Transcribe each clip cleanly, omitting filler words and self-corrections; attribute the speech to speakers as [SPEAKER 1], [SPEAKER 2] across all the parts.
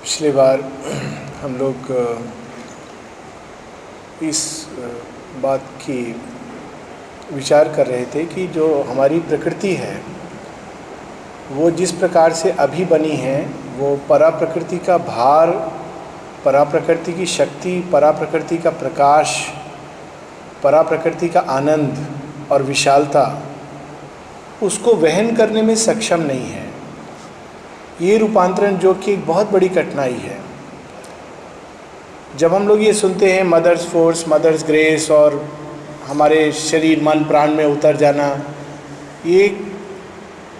[SPEAKER 1] पिछले बार हम लोग इस बात की विचार कर रहे थे कि जो हमारी प्रकृति है वो जिस प्रकार से अभी बनी है, वो परा प्रकृति का भार, परा प्रकृति की शक्ति, परा प्रकृति का प्रकाश, परा प्रकृति का आनंद और विशालता, उसको वहन करने में सक्षम नहीं है। ये रूपांतरण जो कि एक बहुत बड़ी कठिनाई है। जब हम लोग ये सुनते हैं मदर्स फोर्स, मदर्स ग्रेस और हमारे शरीर मन प्राण में उतर जाना, ये एक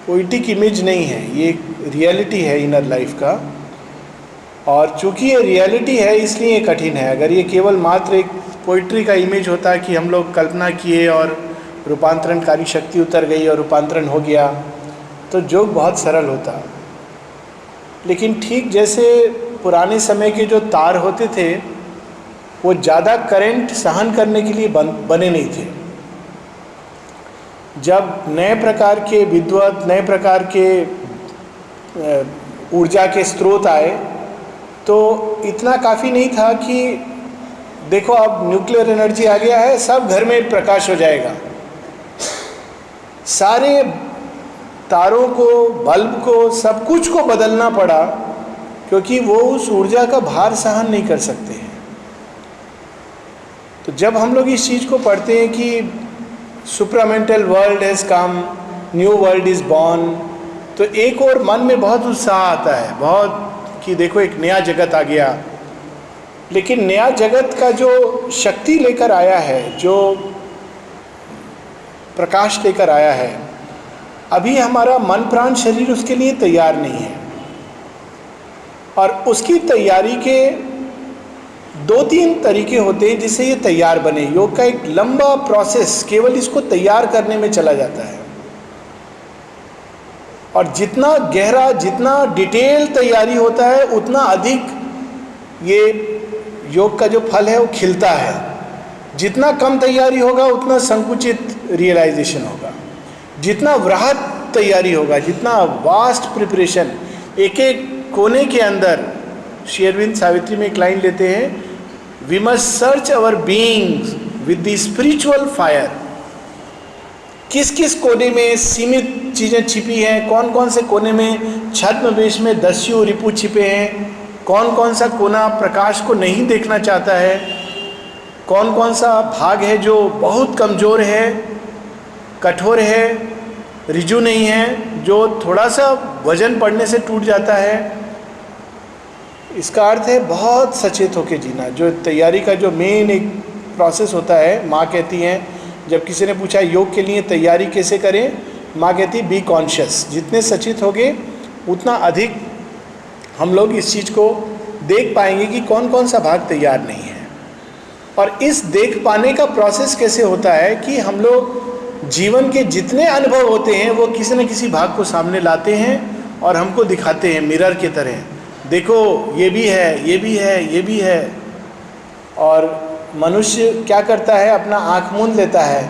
[SPEAKER 1] पोइटिक इमेज नहीं है, ये एक रियलिटी है इनर लाइफ का। और चूंकि ये रियलिटी है इसलिए ये कठिन है। अगर ये केवल मात्र एक पोइट्री का इमेज होता कि हम लोग कल्पना किए और रूपांतरणकारी शक्ति उतर गई और रूपांतरण हो गया, तो योग बहुत सरल होता। लेकिन ठीक जैसे पुराने समय के जो तार होते थे वो ज़्यादा करंट सहन करने के लिए बने नहीं थे। जब नए प्रकार के विद्युत, नए प्रकार के ऊर्जा के स्रोत आए तो इतना काफ़ी नहीं था कि देखो अब न्यूक्लियर एनर्जी आ गया है, सब घर में प्रकाश हो जाएगा। सारे तारों को, बल्ब को, सब कुछ को बदलना पड़ा क्योंकि वो उस ऊर्जा का भार सहन नहीं कर सकते हैं। तो जब हम लोग इस चीज़ को पढ़ते हैं कि supramental world has come, new world is born, तो एक और मन में बहुत उत्साह आता है, बहुत कि देखो एक नया जगत आ गया। लेकिन नया जगत का जो शक्ति लेकर आया है, जो प्रकाश लेकर आया है, अभी हमारा मन प्राण शरीर उसके लिए तैयार नहीं है। और उसकी तैयारी के 2-3 तरीके होते हैं जिससे ये तैयार बने। योग का एक लंबा प्रोसेस केवल इसको तैयार करने में चला जाता है। और जितना गहरा, जितना डिटेल तैयारी होता है, उतना अधिक ये योग का जो फल है वो खिलता है। जितना कम तैयारी होगा उतना संकुचित रियलाइजेशन होगा। जितना वृहद तैयारी होगा, जितना वास्ट प्रिपरेशन, एक एक कोने के अंदर, श्री अरविंद सावित्री में एक लाइन लेते हैं, we must search our beings with the spiritual fire. किस किस कोने में सीमित चीज़ें छिपी हैं, कौन कौन से कोने में छद्मवेश में दस्यु रिपु छिपे हैं, कौन कौन सा कोना प्रकाश को नहीं देखना चाहता है, कौन कौन सा भाग है जो बहुत कमज़ोर है, कठोर है, रिजु नहीं है, जो थोड़ा सा वजन पड़ने से टूट जाता है। इसका अर्थ है बहुत सचेत होकर जीना। जो तैयारी का जो मेन एक प्रोसेस होता है, माँ कहती हैं, जब किसी ने पूछा योग के लिए तैयारी कैसे करें, माँ कहती बी कॉन्शियस। जितने सचेत होगे उतना अधिक हम लोग इस चीज़ को देख पाएंगे कि कौन कौन सा भाग तैयार नहीं है। और इस देख पाने का प्रोसेस कैसे होता है कि हम लोग जीवन के जितने अनुभव होते हैं वो किसी न किसी भाग को सामने लाते हैं और हमको दिखाते हैं मिरर की तरह, देखो ये भी है, ये भी है, ये भी है। और मनुष्य क्या करता है, अपना आँख मूंद लेता है,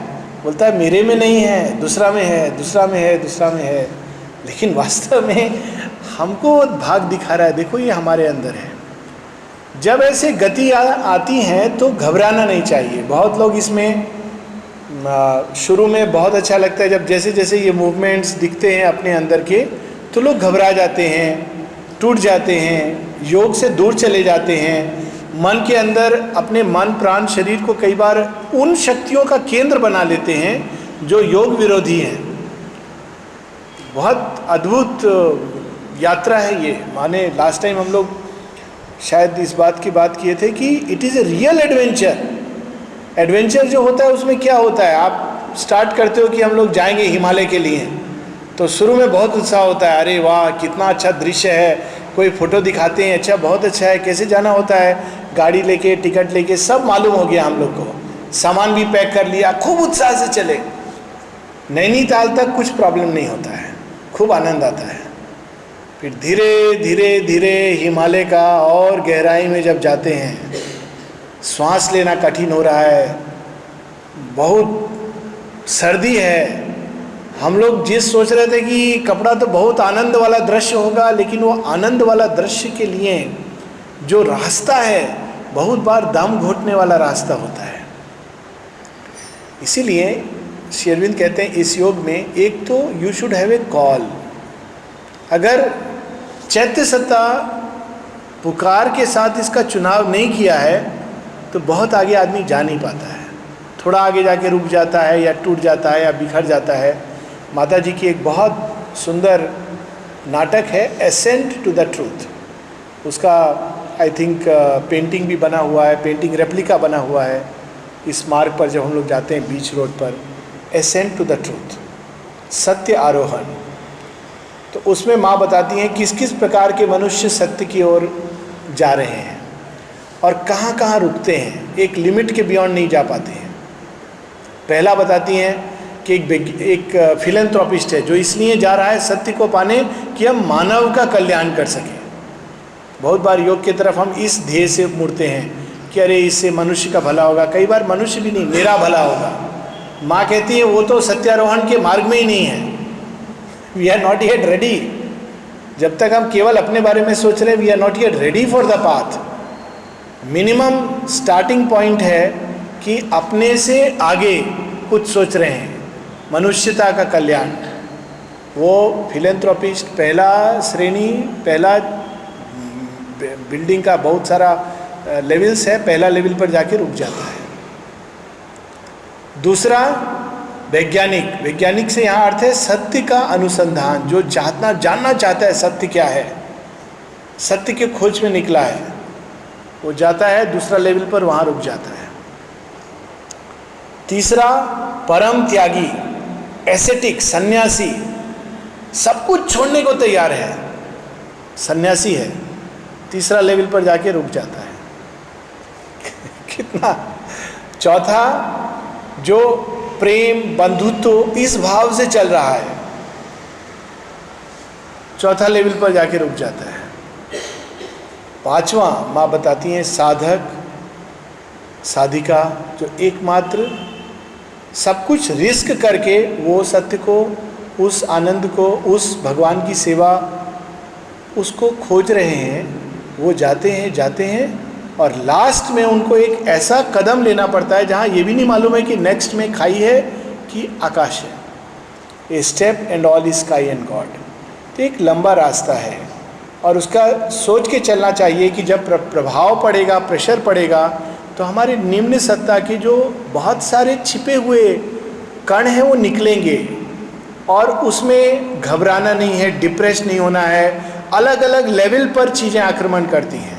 [SPEAKER 1] बोलता है मेरे में नहीं है, दूसरा में है, दूसरा में है, दूसरा में है। लेकिन वास्तव में हमको भाग दिखा रहा है, देखो ये हमारे अंदर है। जब ऐसे गति आती हैं तो घबराना नहीं चाहिए। बहुत लोग इसमें शुरू में बहुत अच्छा लगता है, जब जैसे जैसे ये मूवमेंट्स दिखते हैं अपने अंदर के, तो लोग घबरा जाते हैं, टूट जाते हैं, योग से दूर चले जाते हैं। मन के अंदर अपने मन प्राण शरीर को कई बार उन शक्तियों का केंद्र बना लेते हैं जो योग विरोधी हैं। बहुत अद्भुत यात्रा है ये। माने लास्ट टाइम हम लोग शायद इस बात की बात किए थे कि it is a real adventure. Adventure जो होता है उसमें क्या होता है, आप स्टार्ट करते हो कि हम लोग जाएंगे हिमालय के लिए, तो शुरू में बहुत उत्साह होता है, अरे वाह कितना अच्छा दृश्य है, कोई फ़ोटो दिखाते हैं, अच्छा बहुत अच्छा है, कैसे जाना होता है, गाड़ी लेके, टिकट लेके, सब मालूम हो गया हम लोग को, सामान भी पैक कर लिया, खूब उत्साह से चले। नैनीताल तक कुछ प्रॉब्लम नहीं होता है, खूब आनंद आता है। फिर धीरे धीरे धीरे हिमालय का और गहराई में जब जाते हैं, श्वास लेना कठिन हो रहा है, बहुत सर्दी है, हम लोग जिस सोच रहे थे कि कपड़ा तो बहुत आनंद वाला दृश्य होगा, लेकिन वो आनंद वाला दृश्य के लिए जो रास्ता है बहुत बार दम घोटने वाला रास्ता होता है। इसीलिए श्री अरविंद कहते हैं इस योग में एक तो you should have a call. अगर चैत्य सत्ता पुकार के साथ इसका चुनाव नहीं किया है तो बहुत आगे आदमी जा नहीं पाता है, थोड़ा आगे जाके रुक जाता है या टूट जाता है या बिखर जाता है। माता जी की एक बहुत सुंदर नाटक है एसेंट टू द ट्रूथ, उसका आई थिंक पेंटिंग भी बना हुआ है, पेंटिंग रेप्लिका बना हुआ है इस मार्ग पर जब हम लोग जाते हैं बीच रोड पर, एसेंट टू द ट्रूथ, सत्य आरोहण। तो उसमें माँ बताती हैं किस किस प्रकार के मनुष्य सत्य की ओर जा रहे हैं और कहाँ कहाँ रुकते हैं, एक लिमिट के बियॉन्ड नहीं जा पाते हैं। पहला बताती हैं कि एक फिलैंथ्रोपिस्ट है जो इसलिए जा रहा है सत्य को पाने कि हम मानव का कल्याण कर सकें। बहुत बार योग की तरफ हम इस ध्येय से मुड़ते हैं कि अरे इससे मनुष्य का भला होगा, कई बार मनुष्य भी नहीं मेरा भला होगा। माँ कहती है वो तो सत्यारोहण के मार्ग में ही नहीं है, we are not yet ready. जब तक हम केवल अपने बारे में सोच रहे हैं we are not yet ready for the path. Minimum starting point है कि अपने से आगे कुछ सोच रहे हैं, मनुष्यता का कल्याण। वो फिलैंथ्रोपिस्ट पहला श्रेणी, पहला बिल्डिंग का बहुत सारा लेवल्स है, पहला लेवल पर जाके रुक जाता है। दूसरा वैज्ञानिक, वैज्ञानिक से यहाँ अर्थ है सत्य का अनुसंधान, जो जानना चाहता है सत्य क्या है, सत्य के खोज में निकला है, वो जाता है दूसरा लेवल पर, वहाँ रुक जाता है। तीसरा परम त्यागी, एसेटिक, सन्यासी, सब कुछ छोड़ने को तैयार है, सन्यासी है, तीसरा लेवल पर जाके रुक जाता है। कितना। चौथा जो प्रेम बंधुत्व इस भाव से चल रहा है, चौथा लेवल पर जाके रुक जाता है। पांचवा माँ बताती हैं साधक साधिका, जो एकमात्र सब कुछ रिस्क करके वो सत्य को, उस आनंद को, उस भगवान की सेवा उसको खोज रहे हैं, वो जाते हैं और लास्ट में उनको एक ऐसा कदम लेना पड़ता है जहाँ ये भी नहीं मालूम है कि नेक्स्ट में खाई है कि आकाश है। A step and all is sky and God. तो एक लंबा रास्ता है और उसका सोच के चलना चाहिए कि जब प्रभाव पड़ेगा, प्रेशर पड़ेगा, तो हमारे निम्न सत्ता के जो बहुत सारे छिपे हुए कण हैं वो निकलेंगे और उसमें घबराना नहीं है, डिप्रेस नहीं होना है। अलग अलग लेवल पर चीज़ें आक्रमण करती हैं,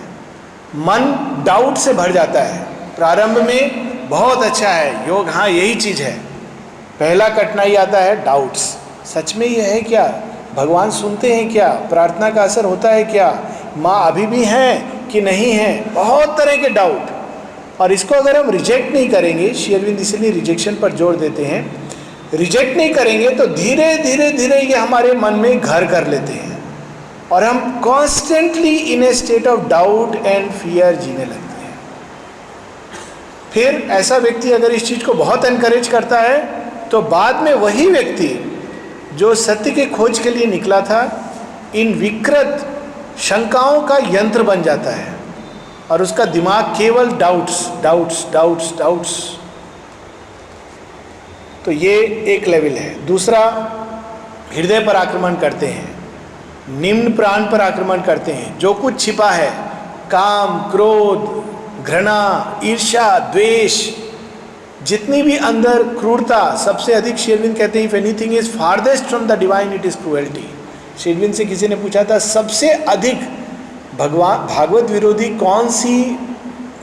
[SPEAKER 1] मन डाउट से भर जाता है। प्रारंभ में बहुत अच्छा है योग, हाँ यही चीज़ है, पहला कठिनाई आता है डाउट्स, सच में ये है क्या, भगवान सुनते हैं क्या, प्रार्थना का असर होता है क्या, माँ अभी भी हैं कि नहीं हैं, बहुत तरह के डाउट। और इसको अगर हम रिजेक्ट नहीं करेंगे, श्री अरविंद इसलिए रिजेक्शन पर जोर देते हैं, रिजेक्ट नहीं करेंगे तो धीरे धीरे धीरे ये हमारे मन में घर कर लेते हैं और हम constantly in A state of doubt and fear जीने लगते हैं। फिर ऐसा व्यक्ति अगर इस चीज़ को बहुत एनकरेज करता है तो बाद में वही व्यक्ति जो सत्य के खोज के लिए निकला था, इन विकृत शंकाओं का यंत्र बन जाता है और उसका दिमाग केवल डाउट्स डाउट्स डाउट्स डाउट्स। तो ये एक लेवल है। दूसरा हृदय पर आक्रमण करते हैं, निम्न प्राण पर आक्रमण करते हैं, जो कुछ छिपा है, काम, क्रोध, घृणा, ईर्ष्या, द्वेष, जितनी भी अंदर क्रूरता, सबसे अधिक श्री अरविंद कहते हैं if anything is farthest from the divine it is cruelty. Shri Aurobindo से किसी ने पूछा था सबसे अधिक भागवत विरोधी कौन सी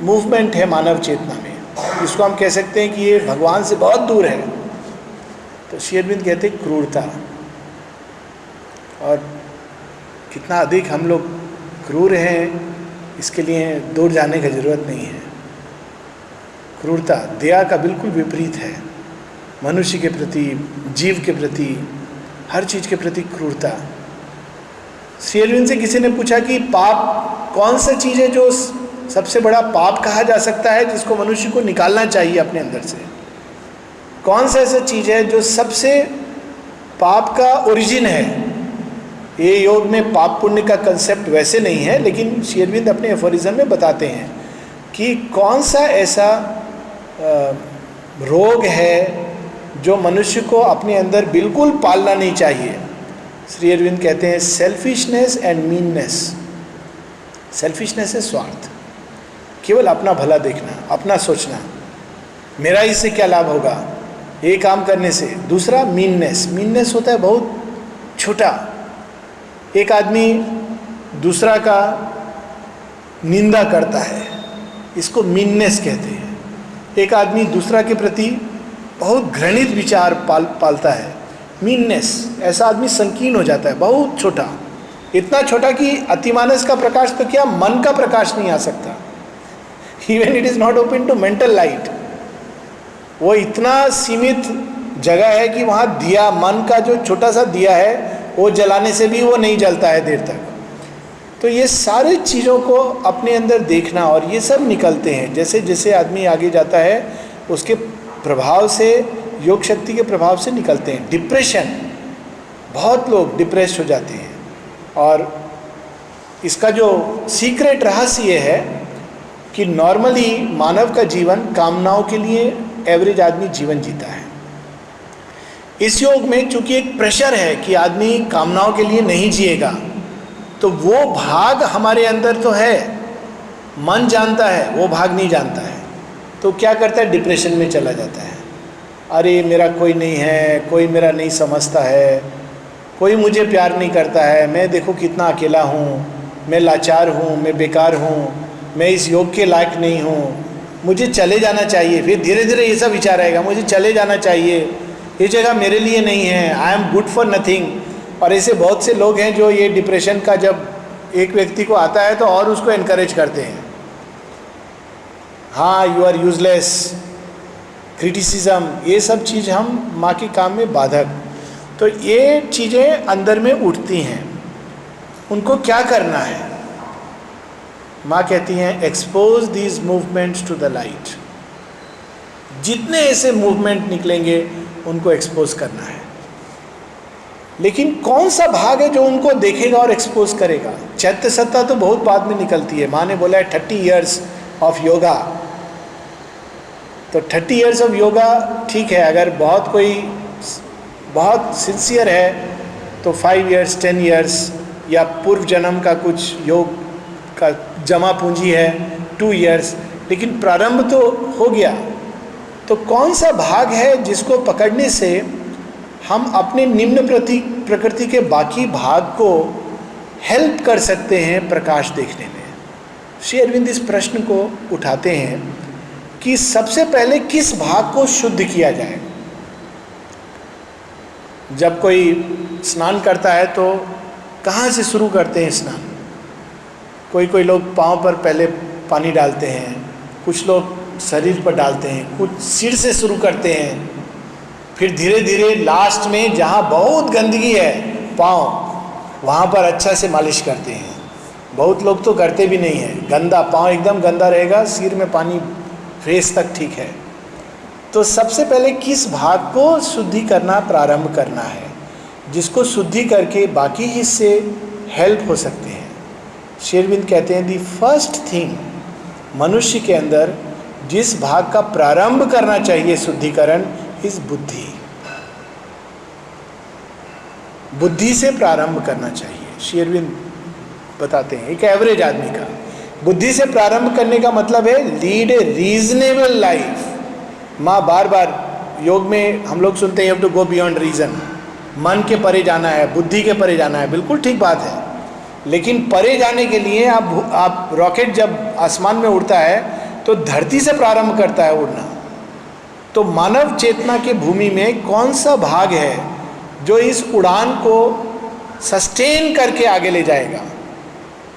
[SPEAKER 1] मूवमेंट है मानव चेतना में, इसको हम कह सकते हैं कि ये भगवान से बहुत दूर है। तो श्री अरविंद कहते हैं क्रूरता। और कितना अधिक हम लोग क्रूर हैं, इसके लिए दूर जाने की जरूरत नहीं है। क्रूरता दया का बिल्कुल विपरीत है, मनुष्य के प्रति, जीव के प्रति, हर चीज़ के प्रति क्रूरता। श्री अरविंद से किसी ने पूछा कि पाप कौन सा चीज़ है जो सबसे बड़ा पाप कहा जा सकता है, जिसको मनुष्य को निकालना चाहिए अपने अंदर से, कौन सा ऐसा चीज़ है जो सबसे पाप का ओरिजिन है, ये योग में पाप पुण्य का कंसेप्ट वैसे नहीं है, लेकिन श्री अरविंद अपने एफोरिज्म में बताते हैं कि कौन सा ऐसा रोग है जो मनुष्य को अपने अंदर बिल्कुल पालना नहीं चाहिए। श्री अरविंद कहते हैं सेल्फिशनेस एंड मीननेस। सेल्फिशनेस है स्वार्थ, केवल अपना भला देखना, अपना सोचना, मेरा इससे क्या लाभ होगा ये काम करने से। दूसरा मीननेस। मीननेस होता है बहुत छोटा, एक आदमी दूसरा का निंदा करता है, इसको मीननेस कहते हैं। एक आदमी दूसरा के प्रति बहुत घृणित विचार पालता है, मीननेस। ऐसा आदमी संकीर्ण हो जाता है, बहुत छोटा, इतना छोटा कि अतिमानस का प्रकाश तो क्या, मन का प्रकाश नहीं आ सकता। Even it is not open to mental light. वो इतना सीमित जगह है कि वहाँ दिया, मन का जो छोटा सा दिया है, वो जलाने से भी वो नहीं जलता है देर तक। तो ये सारे चीज़ों को अपने अंदर देखना, और ये सब निकलते हैं जैसे जैसे आदमी आगे जाता है उसके प्रभाव से, योग शक्ति के प्रभाव से निकलते हैं। डिप्रेशन, बहुत लोग डिप्रेस हो जाते हैं, और इसका जो सीक्रेट रहस्य ये है कि नॉर्मली मानव का जीवन कामनाओं के लिए एवरेज आदमी जीवन जीता है। इस योग में चूंकि एक प्रेशर है कि आदमी कामनाओं के लिए नहीं जिएगा, तो वो भाग हमारे अंदर तो है, मन जानता है, वो भाग नहीं जानता है। तो क्या करता है, डिप्रेशन में चला जाता है। अरे मेरा कोई नहीं है, कोई मेरा नहीं समझता है, कोई मुझे प्यार नहीं करता है, मैं देखो कितना अकेला हूँ, मैं लाचार हूँ, मैं बेकार हूँ, मैं इस योग के लायक नहीं हूँ, मुझे चले जाना चाहिए। फिर धीरे धीरे ये सब विचार आएगा, मुझे चले जाना चाहिए, ये जगह मेरे लिए नहीं है, I am good for nothing. और ऐसे बहुत से लोग हैं जो ये डिप्रेशन का जब एक व्यक्ति को आता है तो और उसको एनकरेज करते हैं, हाँ यू आर यूजलेस, क्रिटिसिज्म, ये सब चीज़ हम माँ के काम में बाधक। तो ये चीज़ें अंदर में उठती हैं, उनको क्या करना है? माँ कहती हैं expose these movements to the light. जितने ऐसे मूवमेंट निकलेंगे उनको एक्सपोज करना है। लेकिन कौन सा भाग है जो उनको देखेगा और एक्सपोज करेगा? चैत्य सत्ता तो बहुत बाद में निकलती है। माँ ने बोला है 30 years ऑफ योगा, तो 30 years ऑफ योगा ठीक है, अगर बहुत कोई बहुत सिंसियर है तो 5 years 10 years, या पूर्व जन्म का कुछ योग का जमा पूंजी है 2 years, लेकिन प्रारंभ तो हो गया। तो कौन सा भाग है जिसको पकड़ने से हम अपने निम्न प्रकृति के बाकी भाग को हेल्प कर सकते हैं प्रकाश देखने में? श्री अरविंद इस प्रश्न को उठाते हैं कि सबसे पहले किस भाग को शुद्ध किया जाए। जब कोई स्नान करता है तो कहाँ से शुरू करते हैं स्नान? कोई लोग पाँव पर पहले पानी डालते हैं, कुछ लोग शरीर पर डालते हैं, कुछ सिर से शुरू करते हैं, फिर धीरे धीरे लास्ट में जहाँ बहुत गंदगी है पाँव, वहाँ पर अच्छा से मालिश करते हैं। बहुत लोग तो करते भी नहीं हैं, गंदा पाँव एकदम गंदा रहेगा, सिर में पानी फ्रेश तक ठीक है। तो सबसे पहले किस भाग को शुद्धि करना प्रारंभ करना है, जिसको शुद्धि करके बाकी हिस्से हेल्प हो सकते हैं? श्री अरविंद कहते हैं दी फर्स्ट थिंग, मनुष्य के अंदर जिस भाग का प्रारंभ करना चाहिए शुद्धिकरण, इस बुद्धि। बुद्धि से प्रारंभ करना चाहिए। श्री अरविंद बताते हैं एक एवरेज आदमी का बुद्धि से प्रारंभ करने का मतलब है लीड ए रीजनेबल लाइफ। माँ बार बार योग में हम लोग सुनते हैं, you have to go beyond reason, मन के परे जाना है, बुद्धि के परे जाना है। बिल्कुल ठीक बात है, लेकिन परे जाने के लिए आप रॉकेट जब आसमान में उड़ता है तो धरती से प्रारंभ करता है उड़ना। तो मानव चेतना के भूमि में कौन सा भाग है जो इस उड़ान को सस्टेन करके आगे ले जाएगा?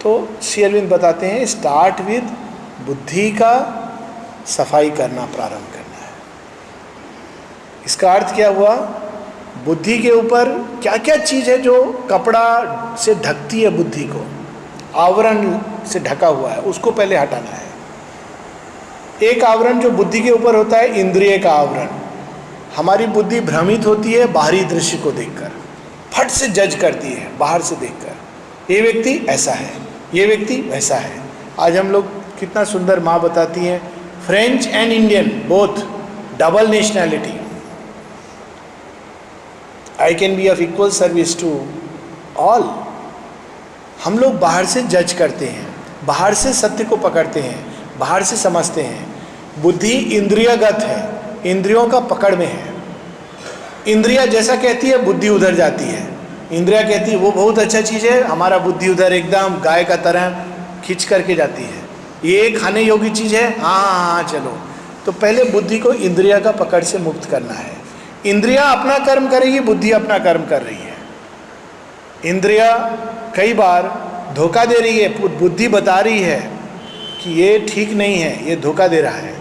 [SPEAKER 1] तो श्री अरविंद बताते हैं स्टार्ट विद बुद्धि का सफाई करना प्रारंभ करना है। इसका अर्थ क्या हुआ? बुद्धि के ऊपर क्या क्या चीज़ है जो कपड़ा से ढकती है बुद्धि को, आवरण से ढका हुआ है, उसको पहले हटाना है। एक आवरण जो बुद्धि के ऊपर होता है इंद्रिय का आवरण। हमारी बुद्धि भ्रमित होती है बाहरी दृश्य को देखकर, फट से जज करती है बाहर से देखकर, ये व्यक्ति ऐसा है, ये व्यक्ति वैसा है। आज हम लोग कितना सुंदर माँ बताती हैं, French and Indian both double nationality, I can be of equal service to all. हम लोग बाहर से जज करते हैं, बाहर से सत्य को पकड़ते हैं, बाहर से समझते हैं। बुद्धि इंद्रियगत है, इंद्रियों का पकड़ में है। इंद्रिया जैसा कहती है बुद्धि उधर जाती है। इंद्रिया कहती है वो बहुत अच्छा चीज़ है, हमारा बुद्धि उधर एकदम गाय का तरह खींच करके जाती है। ये खाने योग्य चीज़ है, हाँ हाँ हाँ चलो। तो पहले बुद्धि को इंद्रिया का पकड़ से मुक्त करना है। इंद्रिया अपना कर्म करेगी, बुद्धि अपना कर्म कर रही है। इंद्रिया कई बार धोखा दे रही है, बुद्धि बता रही है कि ये ठीक नहीं है, ये धोखा दे रहा है।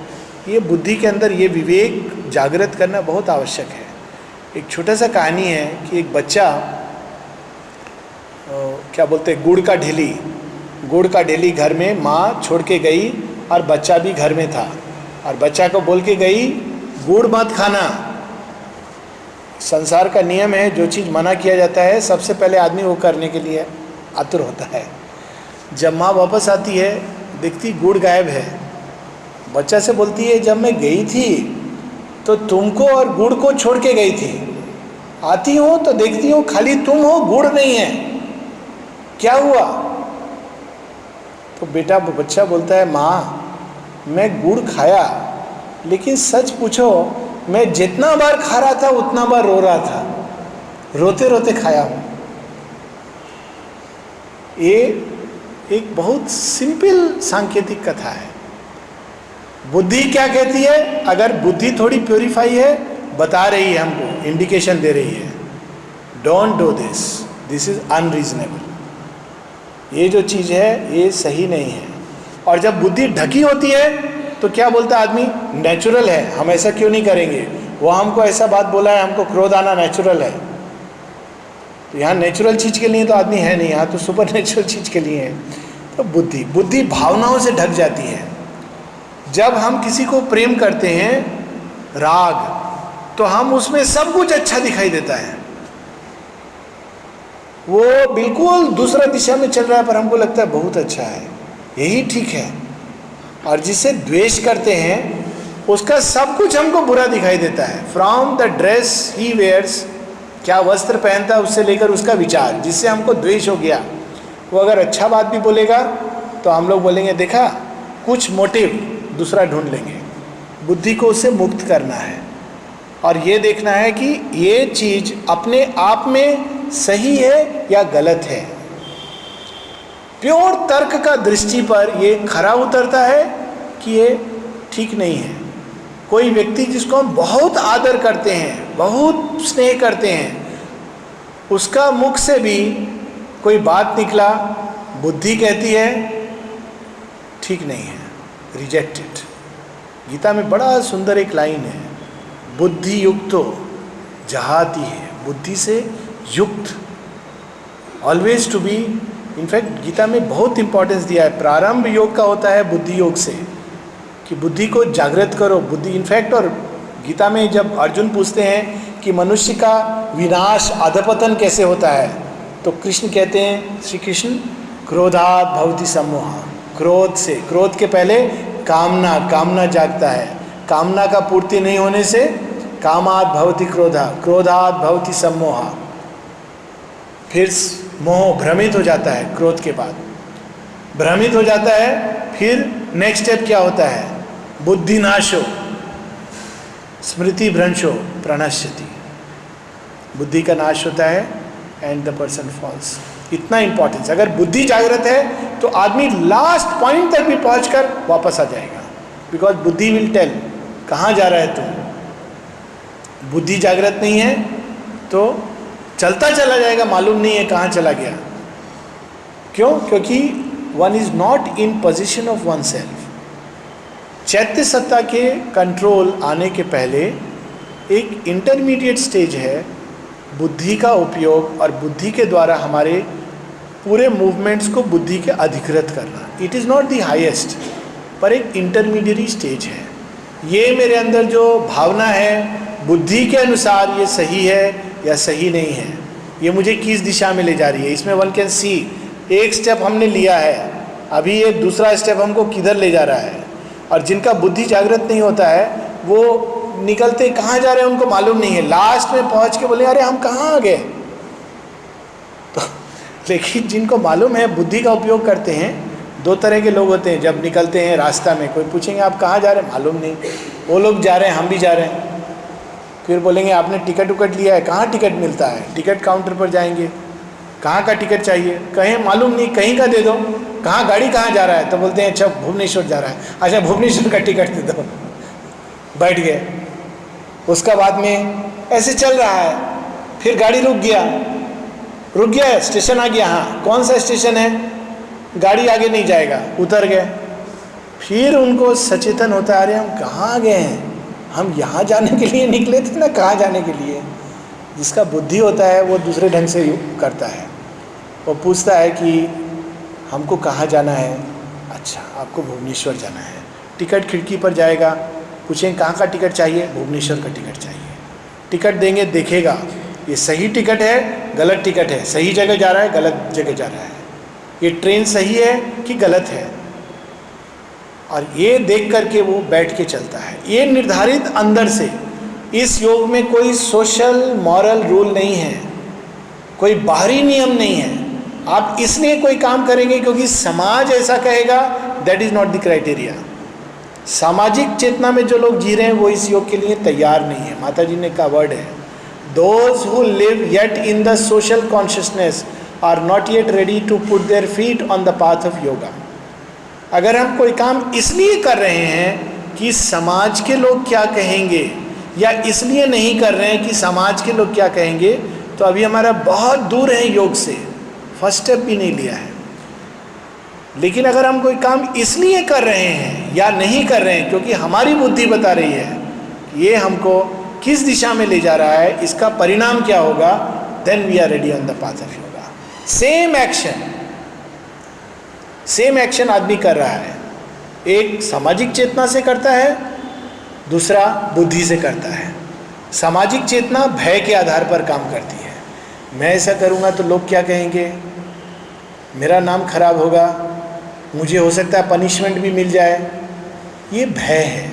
[SPEAKER 1] ये बुद्धि के अंदर ये विवेक जागृत करना बहुत आवश्यक है। एक छोटा सा कहानी है कि एक बच्चा क्या बोलते हैं, गुड़ का ढेली घर में माँ छोड़ के गई और बच्चा भी घर में था, और बच्चा को बोल के गई गुड़ मत खाना। संसार का नियम है, जो चीज़ मना किया जाता है सबसे पहले आदमी वो करने के लिए आतुर होता है। जब माँ वापस आती है देखती गुड़ गायब है, बच्चा से बोलती है जब मैं गई थी तो तुमको और गुड़ को छोड़ के गई थी, आती हूँ तो देखती हूँ खाली तुम हो, गुड़ नहीं है, क्या हुआ? तो बच्चा बोलता है माँ मैं गुड़ खाया, लेकिन सच पूछो मैं जितना बार खा रहा था उतना बार रो रहा था, रोते रोते खाया हूँ। ये एक बहुत सिंपल सांकेतिक कथा है। बुद्धि क्या कहती है? अगर बुद्धि थोड़ी प्योरीफाई है, बता रही है हमको, इंडिकेशन दे रही है, don't do this, this is unreasonable, ये जो चीज़ है ये सही नहीं है। और जब बुद्धि ढकी होती है तो क्या बोलता है आदमी, नेचुरल है, हम ऐसा क्यों नहीं करेंगे, वो हमको ऐसा बात बोला है, हमको क्रोध आना नेचुरल है। तो यहाँ नेचुरल चीज़ के लिए तो आदमी है नहीं, यहाँ तो सुपर नेचुरल चीज़ के लिए है। तो बुद्धि भावनाओं से ढक जाती है। जब हम किसी को प्रेम करते हैं, राग, तो हम उसमें सब कुछ अच्छा दिखाई देता है, वो बिल्कुल दूसरा दिशा में चल रहा है पर हमको लगता है बहुत अच्छा है, यही ठीक है। और जिसे द्वेष करते हैं उसका सब कुछ हमको बुरा दिखाई देता है, from the dress he wears, क्या वस्त्र पहनता है उससे लेकर उसका विचार, जिससे हमको द्वेष हो गया। वो अगर अच्छा बात भी बोलेगा तो हम लोग बोलेंगे देखा, कुछ मोटिव दूसरा ढूंढ लेंगे। बुद्धि को उससे मुक्त करना है और ये देखना है कि ये चीज़ अपने आप में सही है या गलत है। प्योर तर्क का दृष्टि पर ये खरा उतरता है कि ये ठीक नहीं है। कोई व्यक्ति जिसको हम बहुत आदर करते हैं, बहुत स्नेह करते हैं, उसका मुख से भी कोई बात निकला, बुद्धि कहती है ठीक नहीं है, रिजेक्ट इट। गीता में बड़ा सुंदर एक लाइन है, बुद्धि युक्तो जहाती है, बुद्धि से युक्त, always to be. In fact Gita में बहुत इंपॉर्टेंस दिया है, प्रारंभ योग का होता है बुद्धि योग से, कि बुद्धि को जागृत करो। बुद्धि इनफैक्ट, और गीता में जब अर्जुन पूछते हैं कि मनुष्य का विनाश, अधपतन कैसे होता है, तो कृष्ण कहते हैं, श्री कृष्ण, क्रोधात् भवति सम्मोह, क्रोध से, क्रोध के पहले कामना जागता है, कामना का पूर्ति नहीं होने से कामात् भवति क्रोधा, क्रोधात् भवति सम्मोह, फिर मोह, भ्रमित हो जाता है, क्रोध के बाद भ्रमित हो जाता है। फिर नेक्स्ट स्टेप क्या होता है, बुद्धि नाशो, स्मृति भ्रंशो प्रणश्यति, बुद्धि का नाश होता है एंड द पर्सन फॉल्स। इतना इंपॉर्टेंस, अगर बुद्धि जागृत है तो आदमी लास्ट पॉइंट तक भी पहुंचकर वापस आ जाएगा, बिकॉज बुद्धि विल टेल कहाँ जा रहा है तुम। बुद्धि जागृत नहीं है तो चलता चला जाएगा, मालूम नहीं है कहाँ चला गया। क्यों? क्योंकि one is not in position of one self. चैत्य सत्ता के कंट्रोल आने के पहले एक इंटरमीडिएट स्टेज है बुद्धि का उपयोग, और बुद्धि के द्वारा हमारे पूरे मूवमेंट्स को बुद्धि के अधिकृत करना। It is not the highest, पर एक इंटरमीडिएट स्टेज है। ये मेरे अंदर जो भावना है बुद्धि के अनुसार ये सही है या सही नहीं है, ये मुझे किस दिशा में ले जा रही है। इसमें वन कैन सी, एक स्टेप हमने लिया है, अभी ये दूसरा स्टेप हमको किधर ले जा रहा है। और जिनका बुद्धि जागृत नहीं होता है वो निकलते कहाँ जा रहे हैं उनको मालूम नहीं है, लास्ट में पहुँच के बोले अरे हम कहाँ आ गए। तो लेकिन जिनको मालूम है, बुद्धि का उपयोग करते हैं, दो तरह के लोग होते हैं। जब निकलते हैं रास्ता में, कोई पूछेंगे आप कहाँ जा रहे हैं, मालूम नहीं, वो लोग जा रहे हैं, हम भी जा रहे हैं। फिर बोलेंगे आपने टिकट उकट लिया है, कहाँ टिकट मिलता है, टिकट काउंटर पर जाएंगे, कहाँ का टिकट चाहिए, कहें मालूम नहीं, कहीं का दे दो, कहाँ गाड़ी कहाँ जा रहा है, तो बोलते हैं अच्छा भुवनेश्वर जा रहा है, अच्छा भुवनेश्वर का टिकट दे दो, बैठ गए। उसका बाद में ऐसे चल रहा है, फिर गाड़ी रुक गया, स्टेशन आ गया, हाँ कौन सा स्टेशन है, गाड़ी आगे नहीं जाएगा, उतर गए। फिर उनको सचेतन होता है अरे हम कहाँ आ गए हैं, हम यहाँ जाने के लिए निकले थे ना, कहाँ जाने के लिए। जिसका बुद्धि होता है वो दूसरे ढंग से करता है, वो पूछता है कि हमको कहाँ जाना है, अच्छा आपको भुवनेश्वर जाना है, टिकट खिड़की पर जाएगा, पूछेंगे कहाँ का टिकट चाहिए, भुवनेश्वर का टिकट चाहिए। टिकट देंगे, देखेगा ये सही टिकट है गलत टिकट है, सही जगह जा रहा है गलत जगह जा रहा है, ये ट्रेन सही है कि गलत है, और ये देख करके वो बैठ के चलता है। ये निर्धारित अंदर से, इस योग में कोई सोशल मॉरल रूल नहीं है, कोई बाहरी नियम नहीं है। आप इसलिए कोई काम करेंगे क्योंकि समाज ऐसा कहेगा, that is not the criteria. सामाजिक चेतना में जो लोग जी रहे हैं वो इस योग के लिए तैयार नहीं है। माता जी ने कहा वर्ड है, those who live yet in the social consciousness are not yet ready to put their feet on the path of yoga. अगर हम कोई काम इसलिए कर रहे हैं कि समाज के लोग क्या कहेंगे, या इसलिए नहीं कर रहे हैं कि समाज के लोग क्या कहेंगे, तो अभी हमारा बहुत दूर है योग से, फर्स्ट स्टेप भी नहीं लिया है। लेकिन अगर हम कोई काम इसलिए कर रहे हैं या नहीं कर रहे हैं क्योंकि हमारी बुद्धि बता रही है कि ये हमको किस दिशा में ले जा रहा है, इसका परिणाम क्या होगा, then we are ready on the path of yoga. Same action आदमी कर रहा है, एक सामाजिक चेतना से करता है, दूसरा बुद्धि से करता है। सामाजिक चेतना भय के आधार पर काम करती है, मैं ऐसा करूँगा तो लोग क्या कहेंगे, मेरा नाम खराब होगा, मुझे हो सकता है पनिशमेंट भी मिल जाए, ये भय है।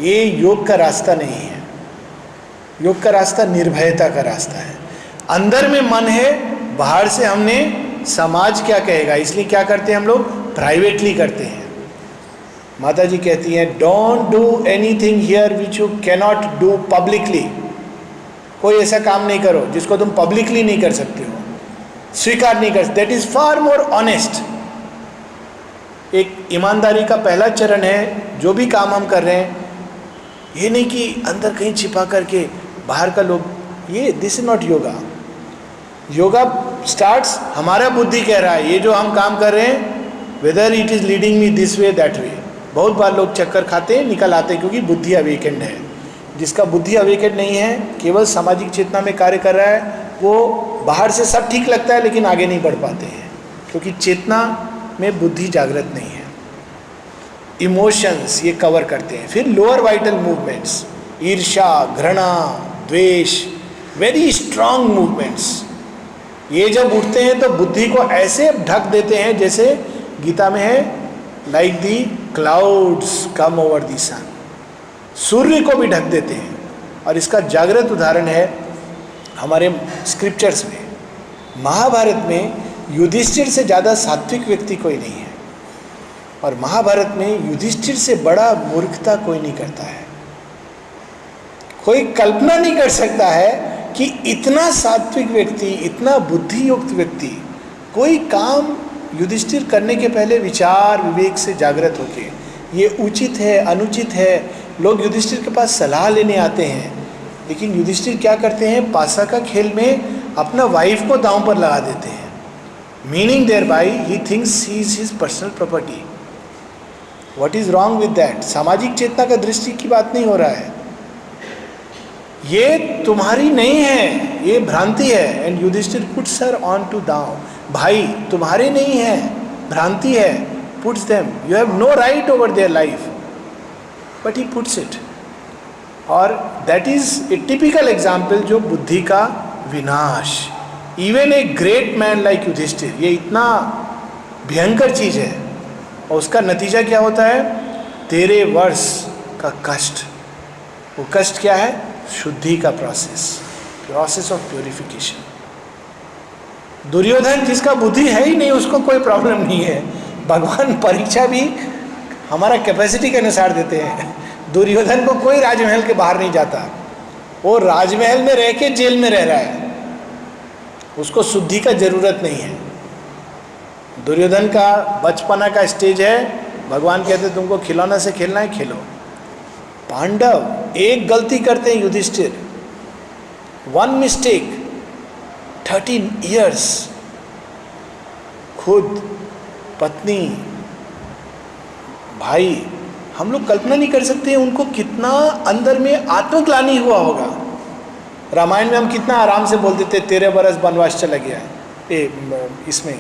[SPEAKER 1] ये योग का रास्ता नहीं है। योग का रास्ता निर्भयता का रास्ता है। अंदर में मन है, बाहर से हमने समाज क्या कहेगा, इसलिए क्या करते हैं हम लोग, प्राइवेटली करते हैं। माता जी कहती हैं don't do anything here which you cannot do publicly. कोई ऐसा काम नहीं करो जिसको तुम पब्लिकली नहीं कर सकते हो, स्वीकार नहीं कर सकते। That is far more honest. एक ईमानदारी का पहला चरण है, जो भी काम हम कर रहे हैं, ये नहीं कि अंदर कहीं छिपा करके बाहर का लोग, ये this is not yoga. Yoga starts, हमारा बुद्धि कह रहा है ये जो हम काम कर रहे हैं, whether it is leading me this way that way. बहुत बार लोग चक्कर खाते हैं, निकल आते हैं, क्योंकि बुद्धि अवेकेंड है। जिसका बुद्धि अवेकेंड नहीं है, केवल सामाजिक चेतना में कार्य कर रहा है, वो बाहर से सब ठीक लगता है लेकिन आगे नहीं बढ़ पाते हैं, क्योंकि चेतना में बुद्धि जागृत नहीं है। इमोशंस ये कवर करते हैं। फिर लोअर वाइटल मूवमेंट्स, ईर्ष्या, घृणा, द्वेष, वेरी स्ट्रांग मूवमेंट्स, ये जब उठते हैं तो बुद्धि को ऐसे ढक देते हैं जैसे गीता में है, like the clouds come over the sun. सूर्य को भी ढक देते हैं। और इसका जागृत उदाहरण है हमारे स्क्रिप्चर्स में। महाभारत में युधिष्ठिर से ज़्यादा सात्विक व्यक्ति कोई नहीं है, और महाभारत में युधिष्ठिर से बड़ा मूर्खता कोई नहीं करता है। कोई कल्पना नहीं कर सकता है कि इतना सात्विक व्यक्ति, इतना बुद्धियुक्त व्यक्ति कोई काम युधिष्ठिर करने के पहले विचार विवेक से जागृत होके ये उचित है अनुचित है। लोग युधिष्ठिर के पास सलाह लेने आते हैं, लेकिन युधिष्ठिर क्या करते हैं, पासा का खेल में अपना वाइफ को दांव पर लगा देते हैं। Meaning thereby he thinks he is his personal property. What is wrong with that? सामाजिक चेतना का दृष्टि की बात नहीं हो रहा है, ये तुम्हारी नहीं है, ये भ्रांति है। And Yudhishthir puts her on to दाव। भाई तुम्हारे नहीं है, भ्रांति है, puts them, you have no right over their life, but he puts it. और that is a typical example जो बुद्धि का विनाश, even a great man like Yudhishthir, ये इतना भयंकर चीज है, और उसका नतीजा क्या होता है? 13 वर्ष का कष्ट। वो कष्ट क्या है? शुद्धि का प्रोसेस ऑफ प्योरिफिकेशन। दुर्योधन जिसका बुद्धि है ही नहीं, उसको कोई प्रॉब्लम नहीं है। भगवान परीक्षा भी हमारा कैपेसिटी के अनुसार देते हैं। दुर्योधन को कोई राजमहल के बाहर नहीं जाता, वो राजमहल में रह के जेल में रह रहा है, उसको शुद्धि का जरूरत नहीं है। दुर्योधन का बचपना का स्टेज है, भगवान कहते तुमको खिलौना से खेलना है खेलो। पांडव एक गलती करते हैं, युधिष्ठिर, 1 मिस्टेक, 13 years, खुद पत्नी भाई, हम लोग कल्पना नहीं कर सकते उनको कितना अंदर में आत्मग्लानि हुआ होगा। रामायण में हम कितना आराम से बोल देते 13 बरस वनवास चला गया है, इसमें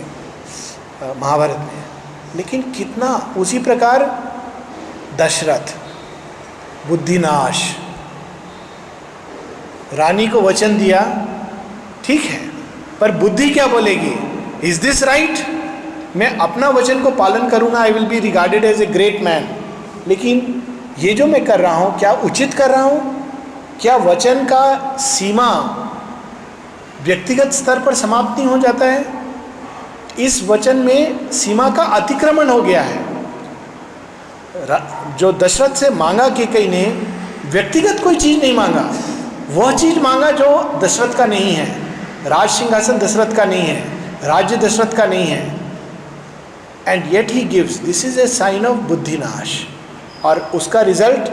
[SPEAKER 1] महाभारत में, लेकिन कितना उसी प्रकार दशरथ, बुद्धिनाश, रानी को वचन दिया, ठीक है, पर बुद्धि क्या बोलेगी? Is this right? मैं अपना वचन को पालन करूंगा, I will be regarded as a great man, लेकिन ये जो मैं कर रहा हूं क्या उचित कर रहा हूं? क्या वचन का सीमा व्यक्तिगत स्तर पर समाप्त नहीं हो जाता है? इस वचन में सीमा का अतिक्रमण हो गया है। जो दशरथ से मांगा कैकेयी ने, व्यक्तिगत कोई चीज नहीं मांगा, वह चीज मांगा जो दशरथ का नहीं है। राज सिंहासन दशरथ का नहीं है, राज्य दशरथ का नहीं है, and yet he gives. This is a sign of बुद्धिनाश, और उसका रिजल्ट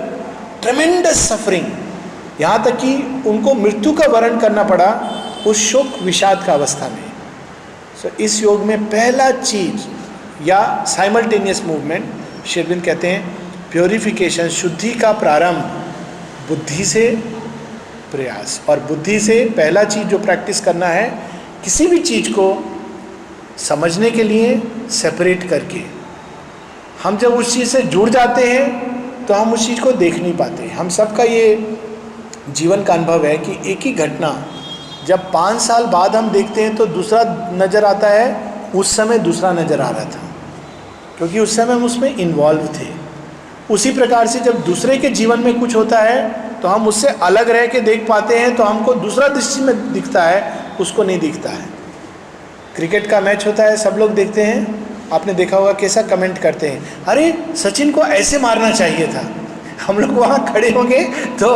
[SPEAKER 1] ट्रेमेंडस सफरिंग, यहाँ तक कि उनको मृत्यु का वर्ण करना पड़ा उस शोक विषाद का अवस्था में। सो इस योग में पहला चीज या साइमल्टेनियस मूवमेंट, श्री अरविंद कहते हैं प्योरिफिकेशन, शुद्धि का प्रारंभ बुद्धि से प्रयास, और बुद्धि से पहला चीज जो प्रैक्टिस करना है, किसी भी चीज को समझने के लिए सेपरेट करके। हम जब उस चीज़ से जुड़ जाते हैं तो हम उस चीज़ को देख नहीं पाते। हम सबका ये जीवन का अनुभव है कि एक ही घटना जब 5 साल बाद हम देखते हैं तो दूसरा नज़र आता है, उस समय दूसरा नज़र आ रहा था, क्योंकि उस समय हम उसमें इन्वॉल्व थे। उसी प्रकार से जब दूसरे के जीवन में कुछ होता है तो हम उससे अलग रह के देख पाते हैं, तो हमको दूसरा दृष्टि में दिखता है, उसको नहीं दिखता है। क्रिकेट का मैच होता है, सब लोग देखते हैं, आपने देखा होगा कैसा कमेंट करते हैं, अरे सचिन को ऐसे मारना चाहिए था। हम लोग वहाँ खड़े होंगे तो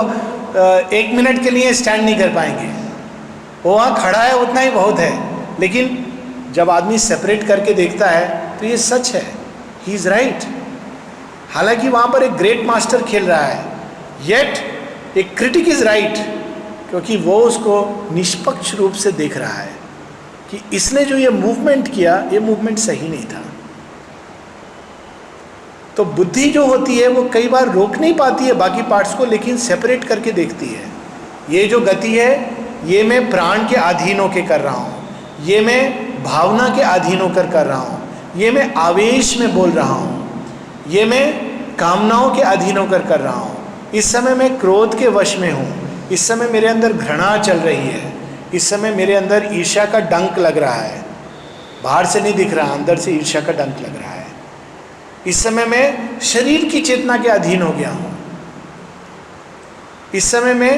[SPEAKER 1] 1 मिनट के लिए स्टैंड नहीं कर पाएंगे, वो वहाँ खड़ा है उतना ही बहुत है। लेकिन जब आदमी सेपरेट करके देखता है तो ये सच है, ही इज़ राइट। हालांकि वहाँ पर एक ग्रेट मास्टर खेल रहा है, येट एक क्रिटिक इज़ राइट, क्योंकि वो उसको निष्पक्ष रूप से देख रहा है कि इसने जो ये मूवमेंट किया, ये मूवमेंट सही नहीं था। तो बुद्धि जो होती है वो कई बार रोक नहीं पाती है बाकी पार्ट्स को, लेकिन सेपरेट करके देखती है। ये जो गति है, ये मैं प्राण के अधीन होकर कर रहा हूँ, ये मैं भावना के अधीन होकर कर रहा हूँ, ये मैं आवेश में बोल रहा हूँ, ये मैं कामनाओं के अधीन होकर कर रहा हूँ, इस समय मैं क्रोध के वश में हूँ, इस समय मेरे अंदर घृणा चल रही है, इस समय मेरे अंदर ईर्ष्या का डंक लग रहा है, बाहर से नहीं दिख रहा, अंदर से ईर्ष्या का डंक लग रहा है, इस समय मैं शरीर की चेतना के अधीन हो गया हूँ, इस समय मैं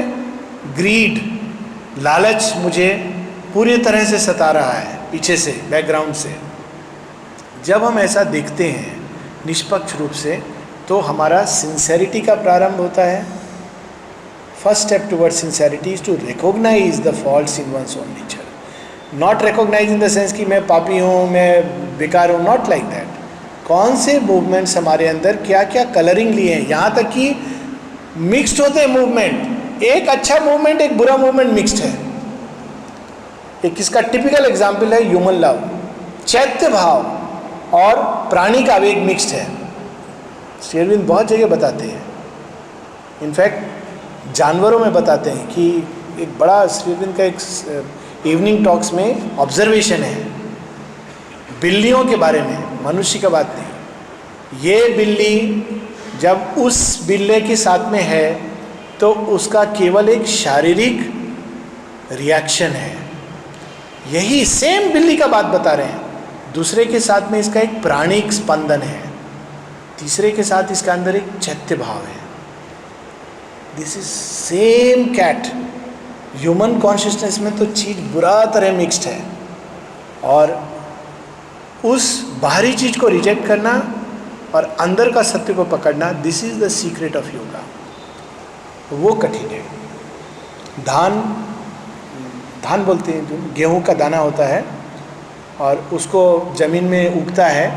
[SPEAKER 1] ग्रीड, लालच मुझे पूरी तरह से सता रहा है पीछे से, बैकग्राउंड से। जब हम ऐसा देखते हैं निष्पक्ष रूप से, तो हमारा सिंसेरिटी का प्रारंभ होता है। First step towards sincerity is to recognise the faults in one's own nature. Not recognise in the sense कि मैं पापी हूँ, मैं बेकार हूँ, नॉट लाइक दैट। कौन से मूवमेंट्स हमारे अंदर क्या क्या कलरिंग लिए हैं, यहाँ तक कि मिक्स्ड होते हैं मूवमेंट, एक अच्छा मूवमेंट एक बुरा मूवमेंट मिक्स्ड है। एक इसका टिपिकल एग्जाम्पल है ह्यूमन लव, चैत्य भाव और प्राणी का आवेग मिक्स्ड है। श्री अरविंद बहुत जगह बताते हैं, इनफैक्ट जानवरों में बताते हैं कि एक बड़ा श्री अरविंद का एक इवनिंग टॉक्स में ऑब्जर्वेशन है बिल्लियों के बारे में, मनुष्य का बात नहीं। ये बिल्ली जब उस बिल्ले के साथ में है तो उसका केवल एक शारीरिक रिएक्शन है, यही सेम बिल्ली का बात बता रहे हैं, दूसरे के साथ में इसका एक प्राणिक स्पंदन है, तीसरे के साथ इसका अंदर एक चैत्य भाव है। This is same cat. Human consciousness में तो चीज बुरा तरह मिक्स्ड है, और उस बाहरी चीज को रिजेक्ट करना और अंदर का सत्य को पकड़ना, this is the secret of yoga. वो कठिन है। धान बोलते हैं, जो गेहूं का दाना होता है और उसको जमीन में उगता है,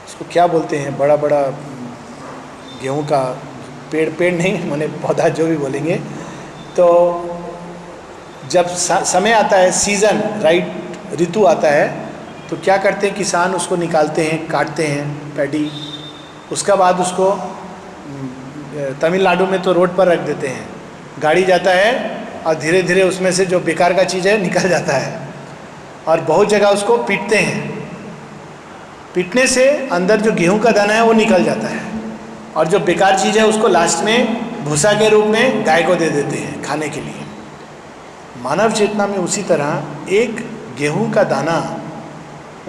[SPEAKER 1] उसको क्या बोलते हैं, बड़ा बड़ा गेहूं का पेड़ नहीं माने पौधा, जो भी बोलेंगे। तो जब समय आता है, सीज़न, राइट ऋतु आता है, तो क्या करते हैं किसान, उसको निकालते हैं, काटते हैं पैडी, उसका बाद उसको तमिलनाडु में तो रोड पर रख देते हैं, गाड़ी जाता है और धीरे धीरे उसमें से जो बेकार का चीज़ है निकल जाता है, और बहुत जगह उसको पीटते हैं। पीटने से अंदर जो गेहूं का दाना है वो निकल जाता है, और जो बेकार चीज़ है उसको लास्ट में भूसा के रूप में गाय को दे देते हैं खाने के लिए। मानव चेतना में उसी तरह एक गेहूं का दाना,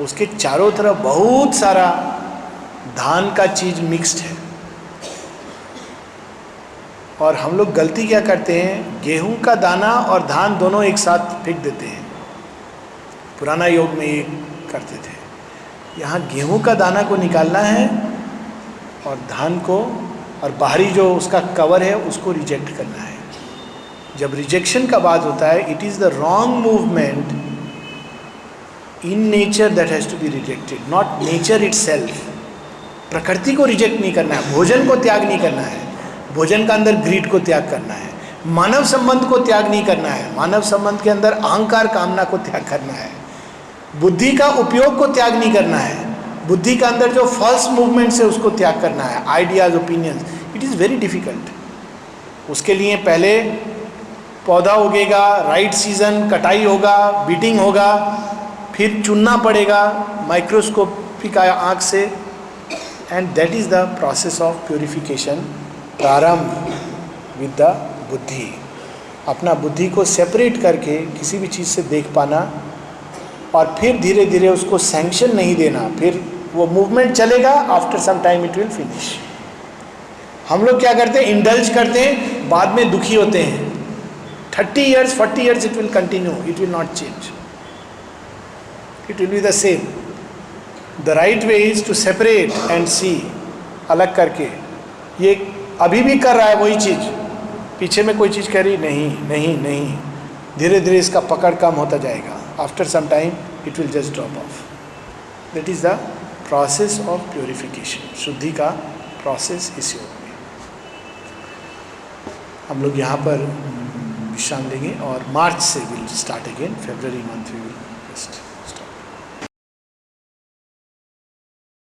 [SPEAKER 1] उसके चारों तरफ बहुत सारा धान का चीज मिक्स्ड है, और हम लोग गलती क्या करते हैं, गेहूं का दाना और धान दोनों एक साथ फेंक देते हैं। पुराना योग में ये करते थे। यहाँ गेहूं का दाना को निकालना है और धान को, और बाहरी जो उसका कवर है उसको रिजेक्ट करना है। जब रिजेक्शन का बात होता है, it is the wrong movement in nature that has to be rejected, not nature itself. प्रकृति को रिजेक्ट नहीं करना है, भोजन को त्याग नहीं करना है, भोजन का अंदर ग्रीड को त्याग करना है, मानव संबंध को त्याग नहीं करना है, मानव संबंध के अंदर अहंकार कामना को त्याग करना है, बुद्धि का उपयोग को त्याग नहीं करना है, बुद्धि का अंदर जो फॉल्स मूवमेंट्स है उसको त्याग करना है, ideas, opinions. It is very difficult. उसके लिए पहले पौधा उगेगा, राइट सीजन, कटाई होगा, बीटिंग होगा, फिर चुनना पड़ेगा माइक्रोस्कोपिक आँख से, and that is the process of purification. प्रारंभ विद द बुद्धि, अपना बुद्धि को सेपरेट करके किसी भी चीज़ से देख पाना, और फिर धीरे धीरे उसको सैंक्शन नहीं देना, फिर वो मूवमेंट चलेगा, after some time it will finish. हम लोग क्या करते हैं, इंडल्ज करते हैं, बाद में दुखी होते हैं। 30 years, 40 years it will continue, it will not change, it will be the same. The right way is to separate and see, अलग करके। ये अभी भी कर रहा है वही चीज़, पीछे में कोई चीज़ कह रही नहीं नहीं नहीं, धीरे धीरे इसका पकड़ कम होता जाएगा, after some time it will just drop off. That is the process of purification, शुद्धि का प्रोसेस इस योग में। हम लोग यहाँ पर विश्राम लेंगे, और मार्च से will start again, February month we will rest.